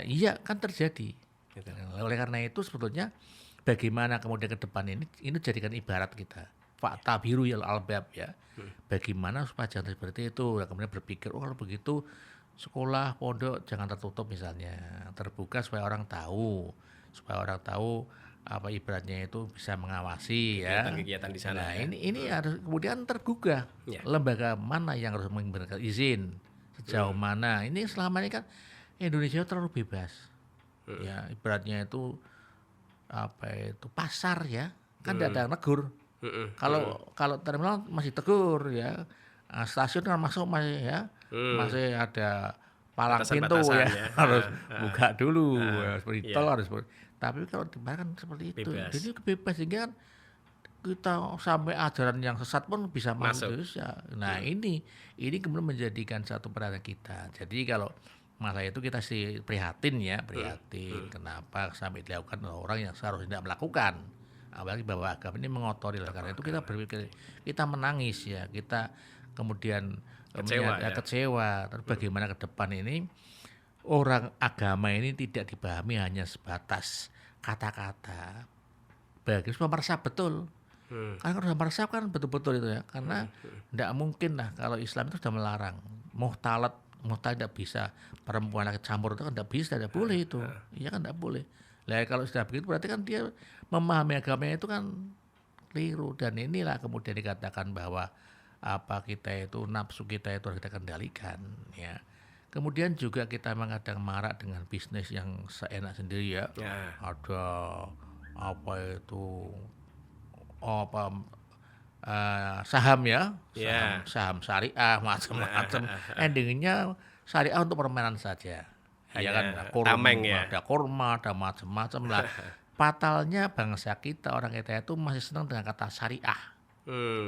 iya kan terjadi. Gitu. Oleh karena itu sebetulnya bagaimana kemudian ke depan ini jadikan ibarat kita. Fakta biru ya albab ya. Bagaimana supaya jangan seperti itu. Kemudian berpikir kalau begitu sekolah, pondok jangan tertutup misalnya. Terbuka supaya orang tahu. Apa ibaratnya itu bisa mengawasi ya. Kegiatan-kegiatan di sana Nah, ya. ini harus kemudian tergugah. Ya. Lembaga mana yang harus memberikan izin? Sejauh mana? Ini selama ini kan Indonesia terlalu bebas. Ya, ibaratnya itu pasar ya. Kan tidak ada negur. Kalau terminal masih tegur ya. Stasiun kan masuk masih ya. Masih ada palang pintu Batasan-batasan ya. ya. Harus buka dulu ya, seperti iya. tol harus tapi kalau di mana kan seperti itu. Bebas. Jadi bebas sehingga kan kita sampai ajaran yang sesat pun bisa Masuk. masuk. Nah, ini kemudian menjadikan satu perhatian kita. Jadi kalau masalah itu kita sih prihatin. Kenapa sampai dilakukan oleh orang yang seharusnya tidak melakukan. Apalagi bahwa agama ini mengotori. Karena itu kita berpikir, kita menangis ya, kita kemudian kecewa. Terus bagaimana ke depan ini orang agama ini tidak dipahami hanya sebatas kata-kata. Bagi semua meresap betul. Karena kalau sudah meresap kan betul-betul itu ya. Karena tidak mungkin lah kalau Islam itu sudah melarang. Muhtalat tidak bisa, perempuan laki campur itu kan tidak bisa, tidak boleh itu. Iya kan tidak boleh. Lah kalau sudah begitu berarti kan dia memahami agamanya itu kan keliru. Dan inilah kemudian dikatakan bahwa kita itu nafsu kita itu harus kita kendalikan ya. Kemudian juga kita memang kadang marak dengan bisnis yang seenak sendiri ya. Ya. Ada apa itu apa saham ya, Ya. saham syariah macam-macam. Endingnya syariah untuk permainan saja. Ya kan, Hanya tameng ya. ada kurma, ada macam-macam lah. Fatalnya bangsa kita, orang kita itu masih senang dengan kata syariah.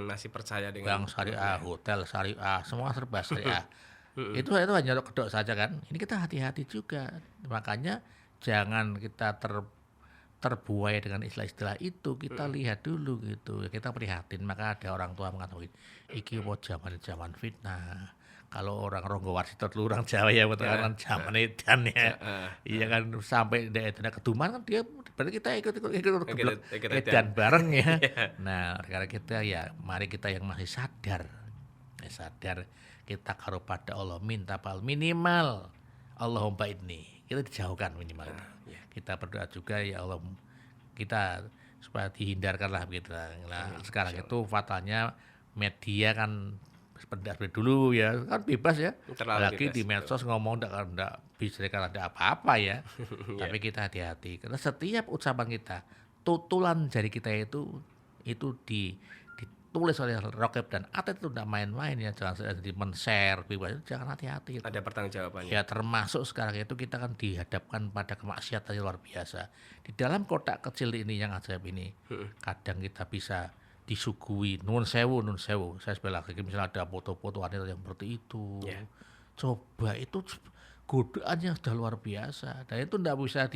Masih percaya dengan Bank syariah, hotel syariah, semua serba syariah. Itu hanya kedok saja kan. Ini kita hati-hati juga. Makanya jangan kita terbuai dengan istilah-istilah itu. Kita lihat dulu gitu. Kita prihatin. Maka ada orang tua mengatakan, iki apa zaman fitnah. Kalau orang Ronggo Warsito dulu orang Jawa ya betul kan zaman edan ya. Iya kan sampai edan keduman kan dia berarti kita ikut edan bareng ya. Nah, karena kita ya mari kita yang masih sadar kita karo pada Allah minta minimal Allahumma ini kita dijauhkan minimal. Kita berdoa juga ya Allah kita supaya dihindarkanlah begitu. Nah, sekarang itu fatalnya media kan seperti dulu ya kan bebas ya. Lagi di medsos ngomong enggak bisa ada apa-apa ya. Tapi kita hati-hati karena setiap ucapan kita tutulan jari kita itu ditulis oleh Rokib dan Atet itu tidak main-main ya. Jangan jadi men-share bebas, jangan hati-hati. Ada pertanggungjawabannya. Ya termasuk sekarang itu kita kan dihadapkan pada kemaksiatan yang luar biasa. Di dalam kotak kecil ini yang ajaib ini, kadang kita bisa disuguhi nun sewu. Saya sebelah lagi misalnya ada foto-foto wanita yang seperti itu. Coba itu godaannya sudah luar biasa. Dan itu tidak bisa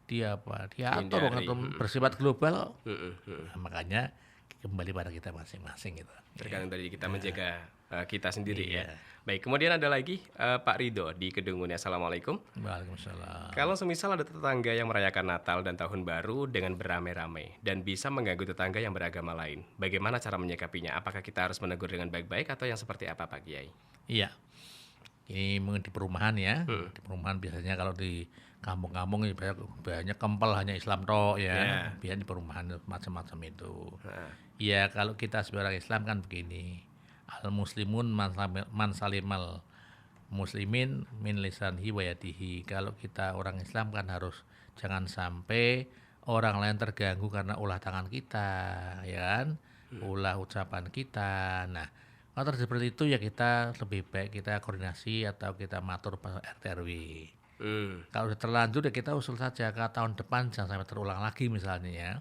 diatur atau bersifat global. Nah, makanya kembali pada kita masing-masing gitu. Tergantung dari kita menjaga kita sendiri ya. Baik, kemudian ada lagi Pak Ridho di Kedungun. Assalamualaikum. Waalaikumsalam. Kalau semisal ada tetangga yang merayakan Natal dan Tahun Baru dengan beramai-ramai dan bisa mengganggu tetangga yang beragama lain, bagaimana cara menyikapinya? Apakah kita harus menegur dengan baik-baik atau yang seperti apa Pak Kiai? Iya, ini di perumahan ya. Di perumahan biasanya kalau di kampung-kampung banyak kempel hanya Islam tok ya. Biasanya di perumahan macam-macam itu. Ya kalau kita sebagai orang Islam kan begini. Al muslimun man salimal muslimin min lisanhi wa yadihi. Kalau kita orang Islam kan harus jangan sampai orang lain terganggu karena ulah tangan kita, ya kan? Ulah ucapan kita. Nah, kalau seperti itu ya kita lebih baik kita koordinasi atau kita matur RT RW. Kalau sudah terlanjur ya kita usul saja ke tahun depan jangan sampai terulang lagi misalnya ya.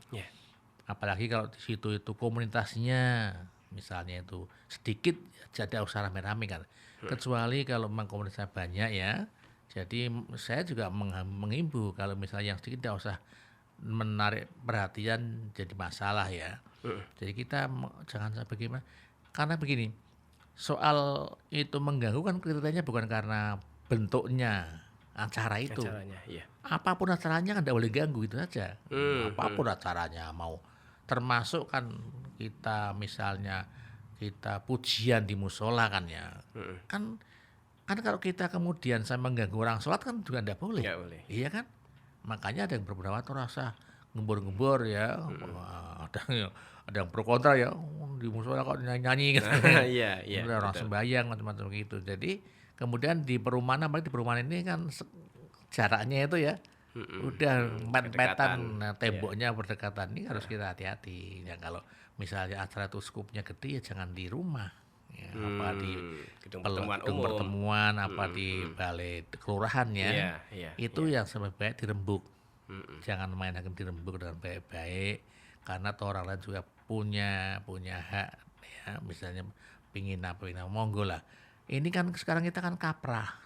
Apalagi kalau di situ itu komunitasnya misalnya itu sedikit jadi usah rame-rame kan. Kecuali kalau memang komunitasnya banyak ya. Jadi saya juga menghimbau kalau misalnya yang sedikit tidak usah menarik perhatian jadi masalah ya. Jadi kita jangan sampai bagaimana. Karena begini, soal itu mengganggu kan kriterianya bukan karena bentuknya acara itu. Apapun acaranya kan tidak boleh ganggu itu saja. Apapun acaranya mau termasuk kan kita misalnya kita pujian di musola kan ya. Kan kalau kita kemudian saya mengganggu orang sholat kan juga tidak boleh. Iya kan? Makanya ada yang beberapa tuh rasa ngembur-ngembur ya. Ada yang pro kontra ya. Di musola kok nyanyi gitu. Ada orang sembahyang macam-macam gitu. Jadi kemudian di perumahan apalagi di perumahan ini kan jaraknya itu ya udah met-metan temboknya berdekatan. Ini harus kita hati-hati ya. Kalau misalnya acara itu skupnya gede ya jangan di rumah ya, apa di gedung pertemuan apa di balai kelurahan ya. Itu yang sebaik-baik dirembuk. Jangan main hakim dirembuk dengan baik-baik karena orang lain juga punya hak ya, misalnya pingin monggo lah. Ini kan sekarang kita kan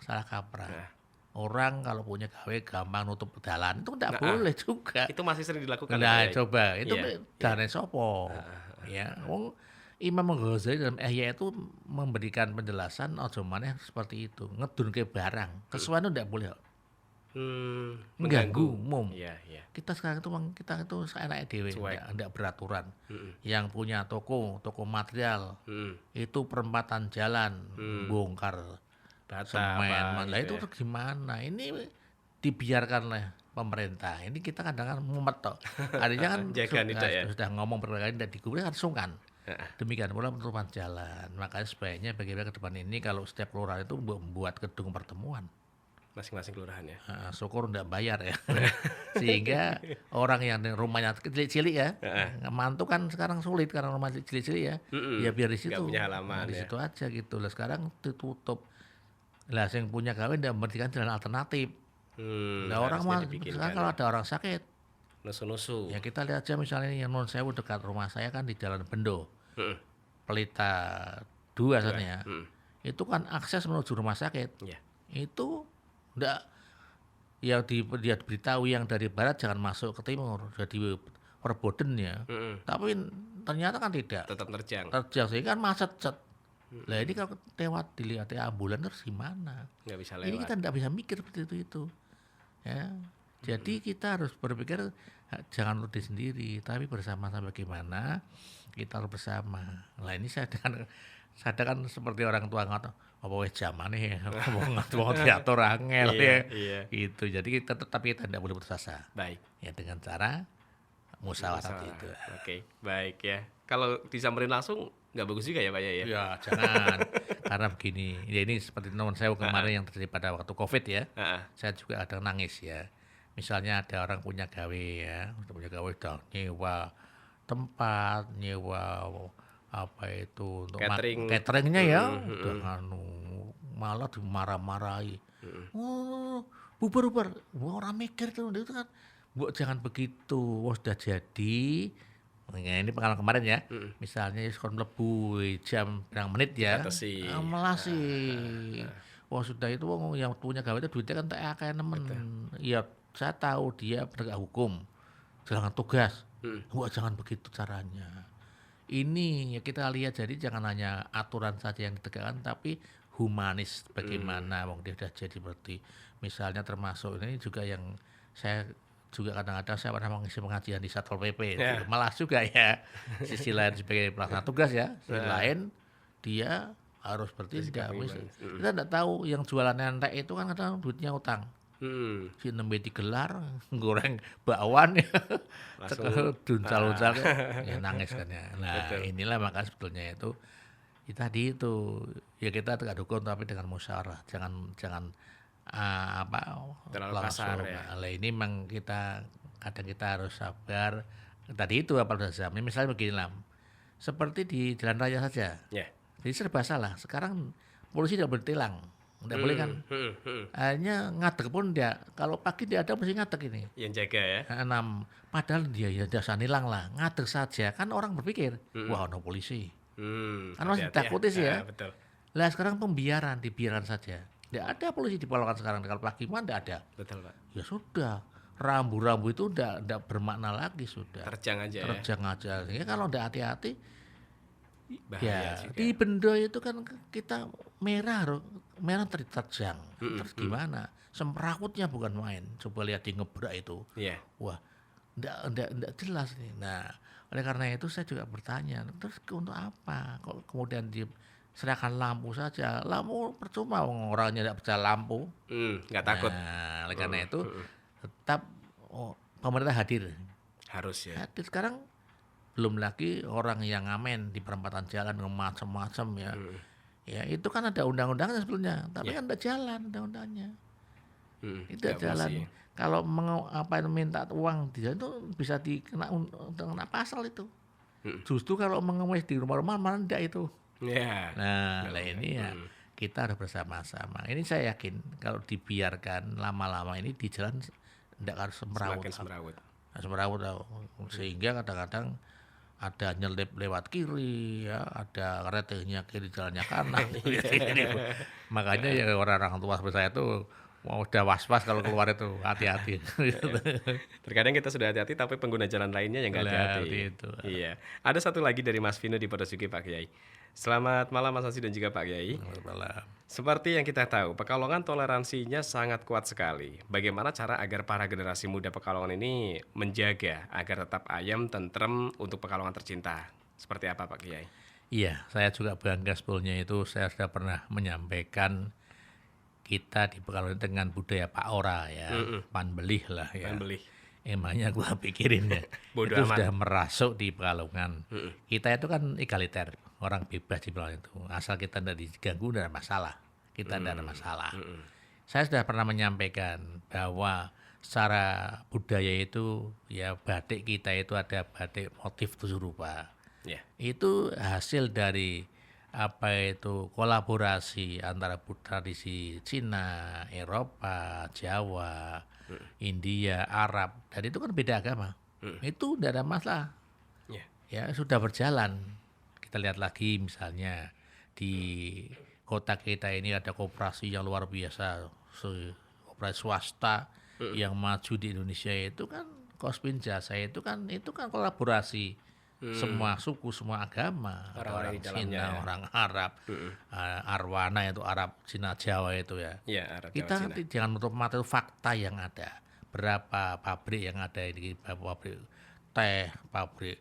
salah kaprah. Orang kalau punya gawe gampang nutup jalan itu tidak boleh juga. Itu masih sering dilakukan. Nah, coba itu dari sopo. Ya, Imam Ghazali dalam Ihya itu memberikan penjelasan ojo maneh seperti itu, ngedunke barang. Kesuwen itu tidak boleh. Mengganggu umum. Kita sekarang itu kita itu seenaknya dewe, tidak beraturan. Yang punya toko material itu perempatan jalan bongkar semen, lah itu gimana? Ini dibiarkan oleh pemerintah. Ini kita kadang-kadang mumet toh. Artinya kan sudah ngomong berkali-kali tidak digubris kan sungkan. Demikian pula penutupan jalan. Makanya sebaiknya bagaimana ke depan ini kalau setiap kelurahan itu membuat gedung pertemuan. Masing-masing kelurahan ya. Syukur nggak bayar ya. Sehingga orang yang rumahnya cilik-cilik ya, mantu kan sekarang sulit karena rumah cilik-cilik ya. Ya biar di situ. Nggak punya halaman di ya. situ aja gitu. Lah sekarang ditutup. Lah yang punya gawe nggak memberikan jalan alternatif. Lah orang mah sekarang kalau ada orang sakit, nusu-nusu. ya kita lihat aja misalnya yang non sewu dekat rumah saya kan di Jalan Bendo, Pelita 2 sana ya. Itu kan akses menuju rumah sakit. Itu enggak ya dia beritahu yang dari barat jangan masuk ke timur, jadi perboden ya. Tapi ternyata kan tidak. Tetap terjang. Sehingga kan macet. Lah ini kalau lewat dilihat ambulan terus gimana? Nggak bisa lewat. Ini kita enggak bisa mikir seperti itu. Ya. Jadi kita harus berpikir jangan diri sendiri, tapi bersama-sama bagaimana kita harus bersama. Nah ini saya kan seperti orang tua ngata, apa wes zaman nih mau diatur angel ya. Itu. Jadi kita tidak boleh putus asa. Baik. Ya dengan cara musyawarah itu. Oke, baik ya. Kalau disamperin langsung nggak bagus juga ya Pak ya? Ya jangan. Karena begini, ya ini seperti teman saya kemarin yang terjadi pada waktu COVID ya. Saya juga ada nangis ya. Misalnya ada orang punya gawe ya, udah nyewa tempat, nyewa apa itu untuk cateringnya ya, udah malah dimarah-marahi. Bubar, orang mikir tuh itu kan, jangan begitu, sudah jadi. Ini pengalaman kemarin ya, misalnya sekolah mlebu jam berang menit ya, melasi. Sudah itu yang punya gawe itu duitnya kan tak akeh nemen. Iya. Saya tahu dia penegak hukum, jalankan tugas. Jangan begitu caranya. Ini ya kita lihat, jadi jangan hanya aturan saja yang ditegakkan, tapi humanis bagaimana. Dia sudah jadi seperti misalnya termasuk ini juga yang saya juga kadang-kadang saya pernah mengisi pengajian di Satpol PP, malas juga ya. Sisi lain sebagai pelaksana tugas ya, sisi lain dia harus bertindak. Kita tidak tahu yang jualan entek itu kan kadang duitnya utang. Si nembe digelar goreng bakwan ya langsung duncal-duncal ya nangis kan ya. Nah inilah maka sebetulnya itu tadi itu ya kita tegak dukung tapi dengan musyawarah, jangan terlalu kasar ya. Nah, ini memang kadang kita harus sabar. Tadi itu apa zaman misalnya begini lah, seperti di jalan raya saja. Jadi serba salah. Sekarang polisi tidak bertilang. Nggak boleh kan? Hanya ngadeg pun dia. Kalau pagi dia ada mesti ngadeg ini. Yang jaga ya. Padahal dia ya dasar nilang lah. Ngadeg saja. Kan orang berpikir, wah ada polisi. Kan masih takuti sih ya. Betul. Lah sekarang dibiarkan saja. Tidak ada polisi di Pekalongan sekarang. Kalau pagi mana tidak ada. Betul Pak. Ya sudah. Rambu-rambu itu tidak bermakna lagi sudah. Terjang aja. Sehingga kalau tidak hati-hati, bahaya juga. Di Bendo itu kan kita merah terjang. Terus gimana? Semrawutnya bukan main. Coba lihat di ngebrak itu. Wah, enggak jelas nih. Nah, oleh karena itu saya juga bertanya, terus untuk apa? Kok kemudian diserahkan lampu saja? Lampu percuma, orangnya tidak percaya lampu. Nggak takut. Nah, oleh karena itu tetap pemerintah hadir. Harus ya. Hadir sekarang. Belum lagi orang yang ngamen di perempatan jalan macam-macam ya. Ya itu kan ada undang-undangnya sebetulnya, tapi kan tidak jalan undang-undangnya. Tidak jalan. Kalau minta uang di jalan itu bisa dikena pasal itu. Justru kalau mengemis di rumah-rumah malah tidak itu. Nah, ini ya kita harus bersama-sama. Ini saya yakin kalau dibiarkan lama-lama ini di jalan tidak harus semrawut. Sehingga kadang-kadang ada nyelip lewat kiri ya, ada retehnya kiri jalannya kanan. Makanya ya orang-orang tua seperti saya itu udah was-was kalau keluar itu, hati-hati. Terkadang kita sudah hati-hati tapi pengguna jalan lainnya yang nggak hati-hati. Iya. Ada satu lagi dari Mas Vino di Podosuki Pak Kiai. Selamat malam Mas Asi dan juga Pak Kiai. Selamat malam. Seperti yang kita tahu, Pekalongan toleransinya sangat kuat sekali. Bagaimana cara agar para generasi muda Pekalongan ini menjaga agar tetap ayam, tentrem untuk Pekalongan tercinta? Seperti apa Pak Kiai? Iya, saya juga bangga sebetulnya itu saya sudah pernah menyampaikan kita di Pekalongan dengan budaya Pak Ora ya, panbelih lah ya. Panbelih. emangnya gua pikirin ya. Bodo Itu amat. sudah merasuk di Pekalongan. Kita itu kan egaliter, orang bebas di Pekalongan itu. Asal kita tidak diganggu tidak ada masalah. Kita tidak ada masalah. Saya sudah pernah menyampaikan bahwa secara budaya itu ya batik kita itu ada batik motif 7 rupa. Ya. Itu hasil dari apa itu kolaborasi antara tradisi Cina, Eropa, Jawa, India, Arab, dan itu kan beda agama. Itu tidak ada masalah. Ya. Ya sudah berjalan. Kita lihat lagi misalnya di kota kita ini ada koperasi yang luar biasa, koperasi swasta yang maju di Indonesia itu kan Kospin Jasa itu kan kolaborasi semua suku, semua agama, ada Orang-orang orang di dalamnya Cina, ya. orang Arab, Arwana itu Arab, Cina, Jawa itu ya. Ya, Arab Jawa Kita Cina. nanti jangan menutup mata itu fakta yang ada. Berapa pabrik yang ada di pabrik teh, pabrik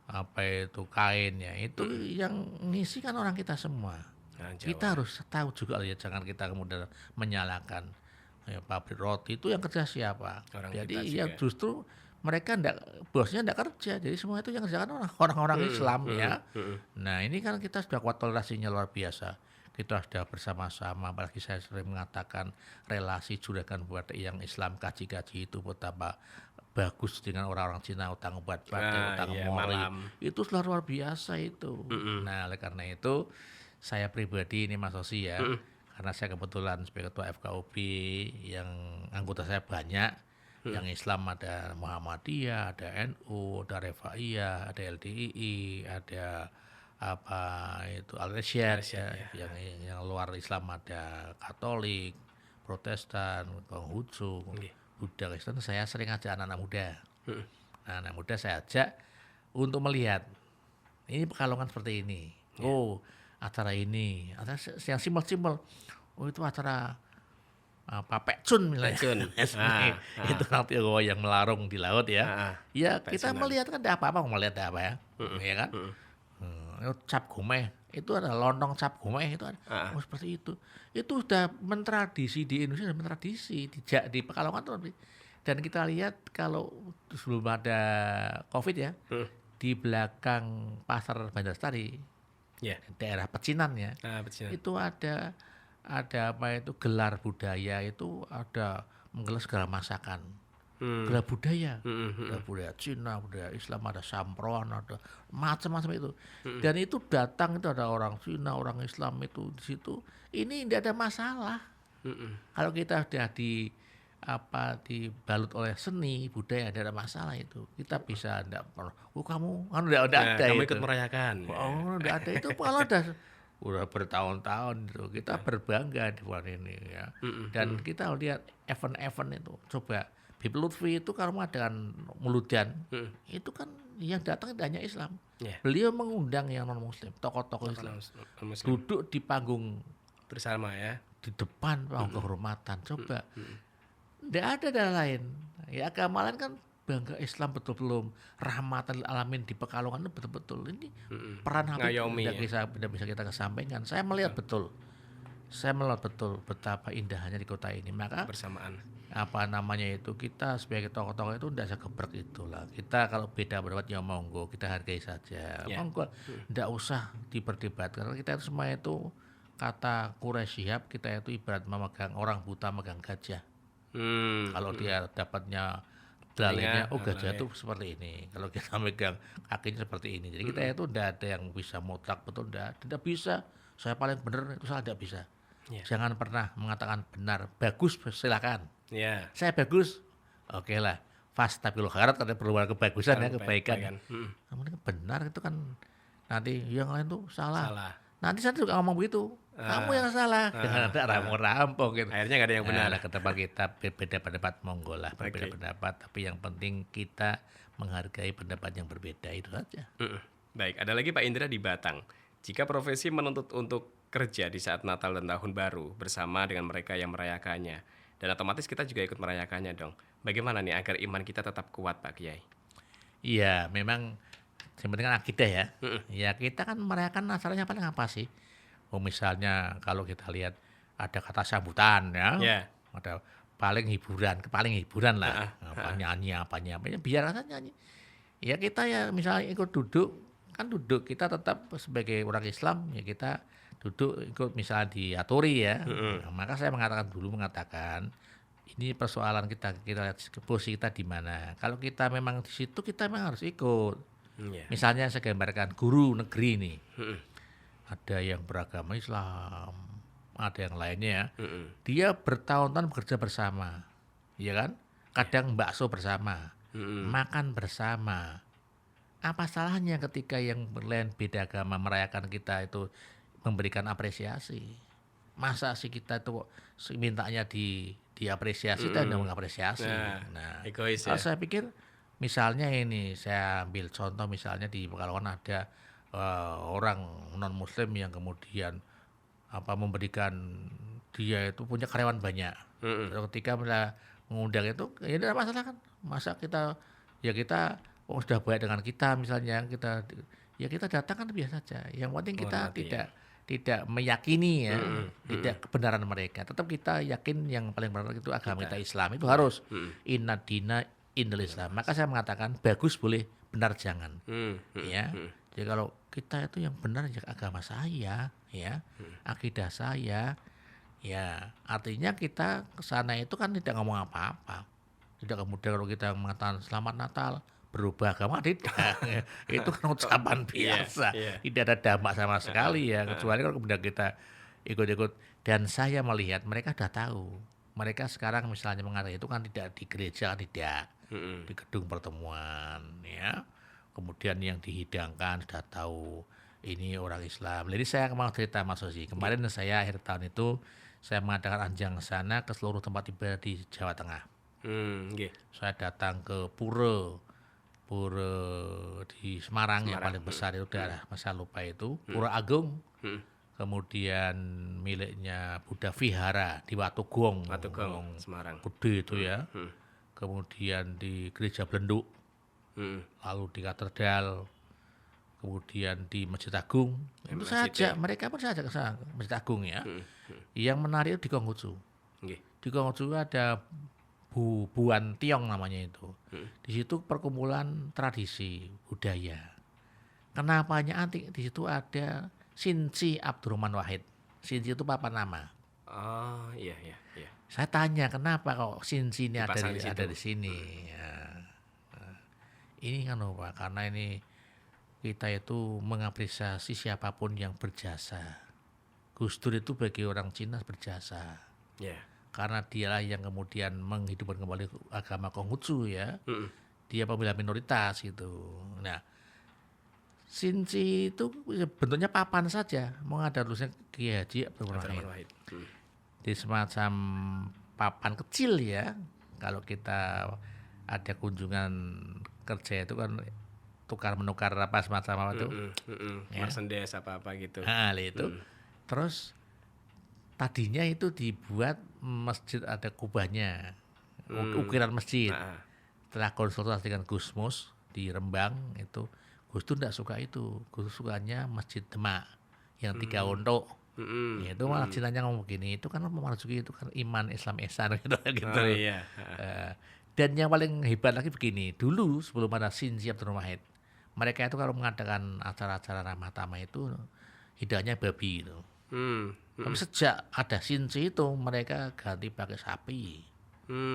apa itu kain ya. Itu yang ngisi kan orang kita semua. Orang Jawa. Kita harus tahu juga ya, jangan kita kemudian menyalahkan pabrik roti itu yang kerja siapa. Orang Jadi kita ya juga. justru mereka bosnya ndak kerja, jadi semua itu yang kerjakan orang-orang Islam ya. Nah ini kan kita sudah kuat toleransinya luar biasa. Kita sudah bersama-sama, apalagi saya sering mengatakan relasi juragan batik yang Islam kaji-kaji itu betapa bagus dengan orang-orang Cina, utang batik, utang iya, mori. malam. Itu sudah luar biasa itu. Nah oleh karena itu saya pribadi ini Mas Osi ya, karena saya kebetulan sebagai ketua FKUB yang anggota saya banyak. Yang Islam ada Muhammadiyah, ada NU, ada Refaiyah, ada LDII, ada apa itu Al-Irsyad ya. Yang luar Islam ada Katolik, Protestan, Konghucu, Buddha, Kristen. Saya sering ajak anak-anak muda. Nah, anak muda saya ajak untuk melihat ini Pekalongan seperti ini. Oh, acara ini, acara yang simpel-simpel. Oh, itu acara Pak Cun misalnya. Cun. Itu nanti yang melarung di laut ya. Ya kita Pekcunan. melihat kan ada apa-apa, melihat ada apa ya. Ya kan? Itu cap gomeh, itu ada lontong cap gomeh itu ada. Oh seperti itu. Itu sudah mentradisi di Indonesia, sudah mentradisi di Pekalongan tuh. Dan kita lihat kalau sebelum ada Covid ya, di belakang pasar Banjarsari, Ya. daerah Pecinan ya, Betul. itu ada apa itu gelar budaya, itu ada menggelar segala masakan. Gelar budaya, gelar budaya Cina, budaya Islam, ada sampron, ada macam-macam itu. Dan itu datang itu ada orang Cina, orang Islam itu di situ. Ini tidak ada masalah. Kalau kita sudah dibalut oleh seni budaya, tidak ada masalah itu. Kita bisa tidak perlu. Oh kamu kan udah ada Kamu itu. ikut merayakan. Oh udah ada itu. Kalau udah bertahun-tahun itu kita berbangga di bulan ini ya. Dan kita lihat event-event itu. Coba Bib Lutfi itu kalau mengadakan Muludan, itu kan yang datang tidak hanya Islam. Yeah. Beliau mengundang yang non-Muslim, tokoh-tokoh Islam. Muslim Duduk di panggung bersama ya. di depan panggung kehormatan. Coba. Tidak ada daerah lain. Ya agama lain kan bangga Islam betul-betul rahmatan lil alamin di Pekalongan itu betul-betul. Ini peran Habib Ngayomi, tidak bisa kita kesampaikan. Saya melihat betul. Saya melihat betul betapa indahnya di kota ini. Maka Bersamaan. apa namanya itu, kita sebagai tokoh-tokoh itu tidak segebrek itulah. Kita kalau beda pendapat ya monggo, kita hargai saja. Monggo, tidak usah diperdebatkan. Karena kita itu semua itu kata Quraisy Shihab, kita itu ibarat memegang orang buta megang gajah. Kalau dia dapatnya dalilnya, oh gajah itu seperti ini. Kalau kita megang kakinya seperti ini. Jadi kita itu tidak ada yang bisa mutlak betul, tidak bisa. Saya paling benar itu salah, tidak bisa. Jangan pernah mengatakan benar. Bagus silakan. Ya. Saya bagus, oke lah. Fastabiqul khairat, ada perubahan kebagusan ya, kebaikan. Kamu ini benar itu kan, nanti yang lain tuh salah. Nanti saya juga ngomong begitu. Kamu yang salah. Ada rampung gitu. Akhirnya nggak ada yang benar. Nah, ke tempat kita berbeda pendapat, monggo lah berbeda pendapat. Tapi yang penting kita menghargai pendapat yang berbeda, itu saja. Baik, ada lagi Pak Indra di Batang. Jika profesi menuntut untuk kerja di saat Natal dan Tahun Baru bersama dengan mereka yang merayakannya, dan otomatis kita juga ikut merayakannya dong. Bagaimana nih agar iman kita tetap kuat Pak Kiai? Iya, memang yang penting kan akidah ya. Ya kita kan merayakan acaranya paling apa sih? Oh misalnya kalau kita lihat ada kata sambutan ya, ada paling hiburan lah. Apa nyanyi apanya biar aja nyanyi. Ya kita ya misalnya ikut duduk, kan duduk kita tetap sebagai orang Islam ya kita duduk ikut misalnya diaturi ya. Nah, maka saya mengatakan ini persoalan kita lihat posisi kita di mana. Kalau kita memang di situ kita memang harus ikut. Iya. Misalnya saya gambarkan guru negeri nih. Ada yang beragama Islam, ada yang lainnya ya. Dia bertahun-tahun bekerja bersama. Iya kan? Kadang bakso bersama, makan bersama. Apa salahnya ketika yang lain beda agama merayakan kita itu memberikan apresiasi? Masa sih kita itu mintanya diapresiasi dan tidak mengapresiasi. Nah, egois kalau ya. saya pikir misalnya ini saya ambil contoh misalnya di Pekalongan ada orang non Muslim yang kemudian memberikan dia itu punya karyawan banyak. Ketika mengundang itu ya tidak masalah kan. Masa kita sudah baik dengan kita misalnya kita datang kan biasa saja. Yang penting kita tidak meyakini ya, tidak kebenaran mereka. Tetap kita yakin yang paling benar itu agama kita Islam. Itu harus inna dina indal Islam. Maka saya mengatakan bagus boleh, benar jangan. Ya. Jadi kalau kita itu yang benar ya agama saya, ya, akidah saya, ya artinya kita ke sana itu kan tidak ngomong apa-apa. Tidak kemudian kalau kita mengatakan selamat Natal berubah agama tidak. Itu kan ucapan biasa. Tidak ada dampak sama sekali ya, kecuali kalau kemudian kita ikut-ikut. Dan saya melihat mereka sudah tahu. Mereka sekarang misalnya mengatakan itu kan tidak di gereja, tidak di gedung pertemuan ya. Kemudian yang dihidangkan sudah tahu ini orang Islam. Jadi saya mau cerita Mas Ozi. Kemarin saya akhir tahun itu saya mengadakan anjang sana ke seluruh tempat ibadah di Jawa Tengah. Saya datang ke Pura di Semarang yang paling besar itu daerah saya lupa itu Pura Agung. Kemudian miliknya Buddha Vihara di Watugong Semarang. Gede itu ya. Kemudian di Gereja Blenduk. Lalu di Katedral, kemudian di Masjid Agung. Itu saja, mereka pun saja ke sana, Masjid Agung ya. Yang menarik itu di Konghucu. Di Konghucu ada Buan Tiong namanya itu. Di situ perkumpulan tradisi budaya. Kenapanya antik? Di situ ada Sinci Abdurrahman Wahid. Sinci itu papan nama. Oh iya. Saya tanya kenapa kok Sinci ini ada di sini. Ya. Ini kan Pak, karena ini kita itu mengapresiasi siapapun yang berjasa. Gus Dur itu bagi orang Cina berjasa. Karena dialah yang kemudian menghidupkan kembali agama Konghucu ya. Dia pembela minoritas gitu. Nah, Sinci itu bentuknya papan saja. Mau ada tulisnya Kiai Haji Abdurrahman Wahid. Di semacam papan kecil ya. Kalau kita ada kunjungan kerja itu kan tukar menukar apa semacam apa itu merchandise apa gitu. Nah itu terus tadinya itu dibuat masjid ada kubahnya ukiran masjid. Setelah konsultasi dengan Gus Mus di Rembang itu Gus Dur tidak suka itu. Gus sukanya Masjid Demak yang 3 untuk itu malah Cinanya ngomong begini, itu kan memasuki itu kan iman Islam Ihsan gitu. Dan yang paling hebat lagi begini, dulu sebelum ada Sinci Abdurrahman Wahid, mereka itu kalau mengadakan acara-acara ramah tamah itu hidangannya babi itu. Tapi sejak ada Sinci itu mereka ganti pakai sapi.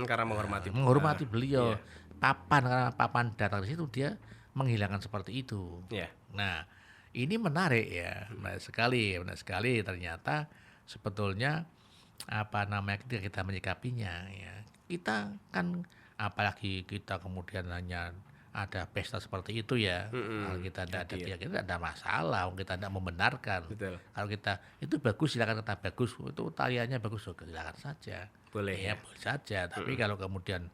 Karena menghormati beliau. Karena papan datang di situ dia menghilangkan seperti itu. Nah, ini menarik ya, menarik sekali ternyata sebetulnya ketika kita menyikapinya ya. Kita kan apalagi kita kemudian hanya ada pesta seperti itu ya. Kalau kita tidak ada masalah, kita tidak membenarkan. Kalau kita itu bagus silakan kata bagus, itu tariannya bagus silakan saja. Boleh boleh saja. Tapi kalau kemudian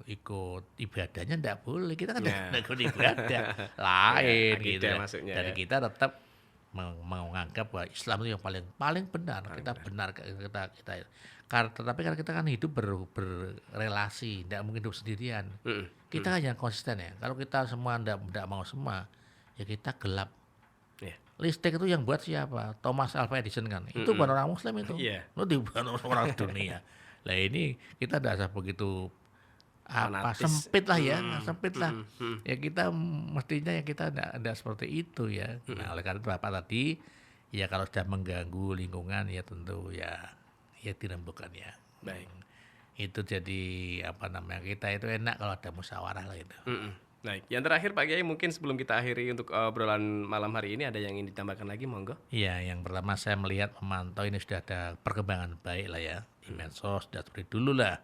ikut ibadahnya tidak boleh. Kita kan tidak ikut ibadah lain gitu. Dan kita tetap menganggap bahwa Islam itu yang paling benar. Kita benar kita. Tetapi karena kita kan hidup berrelasi, tidak mungkin hidup sendirian. Kita kan yang konsisten ya. Kalau kita semua tidak mau semua, ya kita gelap. Listrik itu yang buat siapa? Thomas Alva Edison kan. Itu bukan orang Muslim itu. Itu bukan orang dunia. Lah ini kita tidak usah begitu Fanatis. sempit lah ya, sempit lah. Mhm, mhm. Ya kita mestinya ya kita tidak seperti itu ya. Nah, oleh karena itu Bapak tadi ya kalau sudah mengganggu lingkungan ya tentu ya dirembukan ya. Baik. Itu jadi apa namanya kita itu enak kalau ada musyawarah lah itu. Mhm. Baik, yang terakhir Pak Kiai mungkin sebelum kita akhiri untuk obrolan malam hari ini ada yang ingin ditambahkan lagi monggo? Iya, yang pertama saya melihat memantau ini sudah ada perkembangan baik lah ya di medsos, sudah seperti dulu lah.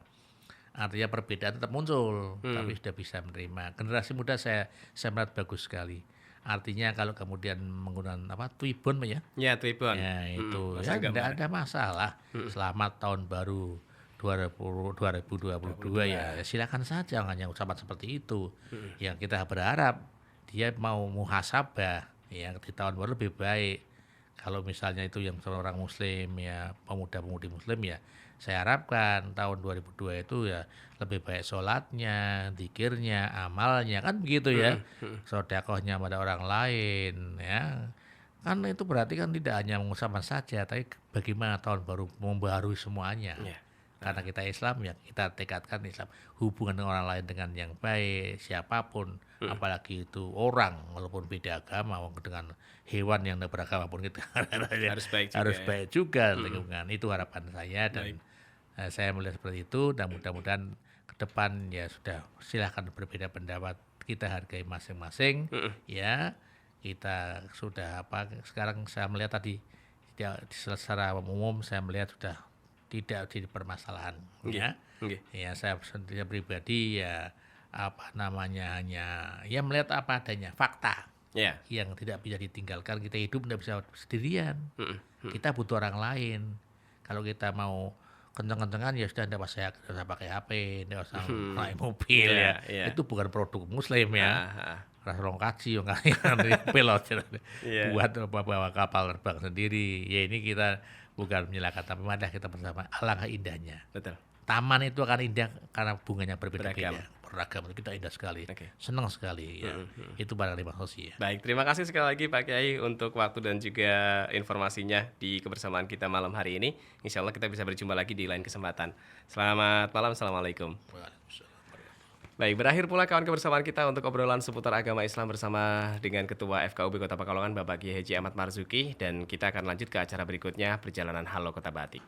Artinya perbedaan tetap muncul, tapi sudah bisa menerima. Generasi muda saya melihat bagus sekali. Artinya kalau kemudian menggunakan Twibbon ya, Ya, Twibbon. ya itu Pasang ya tidak gambar. ada masalah. Selamat tahun baru 2022 ya, silakan saja hanya ucapan seperti itu. Yang kita berharap dia mau muhasabah ya di tahun baru lebih baik. Kalau misalnya itu yang seorang muslim ya, pemuda-pemudi muslim ya, saya harapkan tahun 2002 itu ya lebih baik sholatnya, zikirnya, amalnya, kan begitu ya. Sedekahnya pada orang lain ya. Kan itu berarti kan tidak hanya mengusahakan saja, tapi bagaimana tahun baru membaharui semuanya. Ya. Karena kita Islam ya kita tekadkan Islam hubungan dengan orang lain dengan yang baik siapapun apalagi itu orang walaupun beda agama walaupun dengan hewan yang beragama pun kita Harus baik juga harus ya. baik juga lingkungan itu harapan saya dan saya melihat seperti itu dan mudah-mudahan ke depan ya sudah silahkan berbeda pendapat kita hargai masing-masing ya kita sudah sekarang saya melihat tadi ya, secara umum saya melihat sudah tidak jadi permasalahan ya. Nggih. Ya saya sendiri pribadi ya hanya ya melihat apa adanya fakta Ya. yang tidak bisa ditinggalkan. Kita hidup tidak bisa sendirian. Kita butuh orang lain. Kalau kita mau kenceng-kencengan ya sudah tidak usah pakai HP, tidak usah naik mobil Iya, ya. iya. Itu bukan produk muslim ya. Ah. Rasulullah kaji yang pilot Iya. buat bawa kapal terbang sendiri. Ya ini kita bukan menyalahkan tapi malah kita bersama alangkah indahnya. Betul. Taman itu akan indah karena bunganya berbeda-beda. Beragam. Beragam itu kita indah sekali. Oke. Senang sekali ya. Itu barangkali maksudnya. Baik, terima kasih sekali lagi Pak Kiai untuk waktu dan juga informasinya di kebersamaan kita malam hari ini. Insya Allah kita bisa berjumpa lagi di lain kesempatan. Selamat malam, Assalamualaikum. Baik, berakhir pula kawan kebersamaan kita untuk obrolan seputar agama Islam bersama dengan Ketua FKUB Kota Pekalongan Bapak Kiai Haji Ahmad Marzuki dan kita akan lanjut ke acara berikutnya Perjalanan Halo Kota Batik.